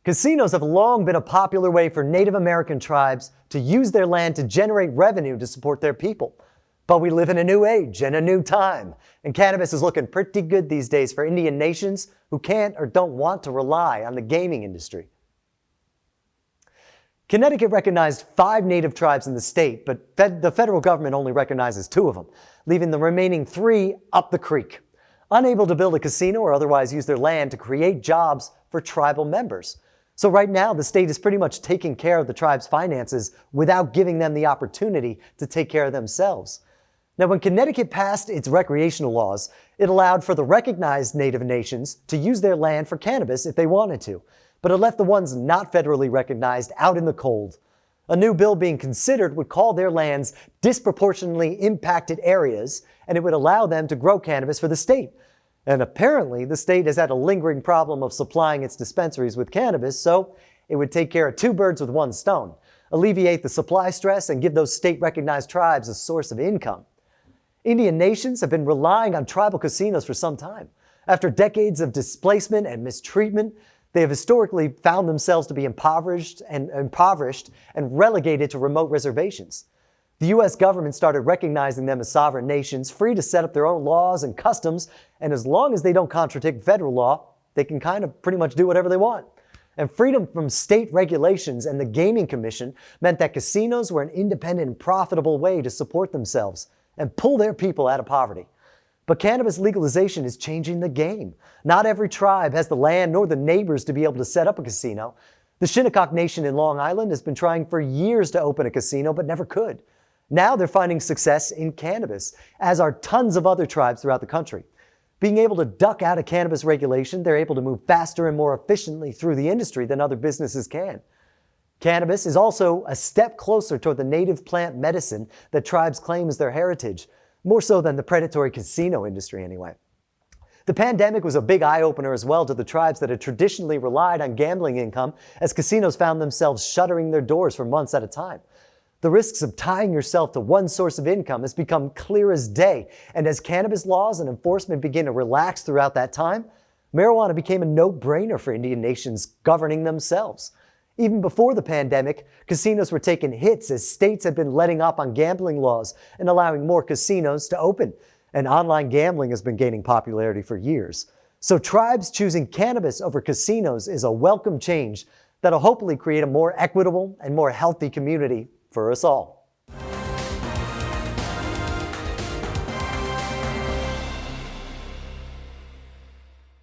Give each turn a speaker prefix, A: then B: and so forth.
A: Casinos have long been a popular way for Native American tribes to use their land to generate revenue to support their people. But we live in a new age and a new time, and cannabis is looking pretty good these days for Indian nations who can't or don't want to rely on the gaming industry. Connecticut recognized 5 native tribes in the state, but the federal government only recognizes 2 of them, leaving the remaining 3 up the creek, unable to build a casino or otherwise use their land to create jobs for tribal members. So right now, the state is pretty much taking care of the tribe's finances without giving them the opportunity to take care of themselves. Now, when Connecticut passed its recreational laws, it allowed for the recognized native nations to use their land for cannabis if they wanted to, but it left the ones not federally recognized out in the cold. A new bill being considered would call their lands disproportionately impacted areas, and it would allow them to grow cannabis for the state. And apparently, the state has had a lingering problem of supplying its dispensaries with cannabis, so it would take care of 2 birds with 1 stone, alleviate the supply stress, and give those state-recognized tribes a source of income. Indian nations have been relying on tribal casinos for some time. After decades of displacement and mistreatment, they have historically found themselves to be impoverished and relegated to remote reservations. The U.S. government started recognizing them as sovereign nations, free to set up their own laws and customs, and as long as they don't contradict federal law, they can kind of pretty much do whatever they want. And freedom from state regulations and the Gaming Commission meant that casinos were an independent and profitable way to support themselves and pull their people out of poverty. But cannabis legalization is changing the game. Not every tribe has the land nor the neighbors to be able to set up a casino. The Shinnecock Nation in Long Island has been trying for years to open a casino but never could. Now they're finding success in cannabis, as are tons of other tribes throughout the country. Being able to duck out of cannabis regulation, they're able to move faster and more efficiently through the industry than other businesses can. Cannabis is also a step closer toward the native plant medicine that tribes claim as their heritage, more so than the predatory casino industry anyway. The pandemic was a big eye-opener as well to the tribes that had traditionally relied on gambling income, as casinos found themselves shuttering their doors for months at a time. The risks of tying yourself to one source of income has become clear as day, and as cannabis laws and enforcement begin to relax throughout that time, marijuana became a no-brainer for Indian nations governing themselves. Even before the pandemic, casinos were taking hits as states had been letting up on gambling laws and allowing more casinos to open, and online gambling has been gaining popularity for years. So tribes choosing cannabis over casinos is a welcome change that'll hopefully create a more equitable and more healthy community for us all.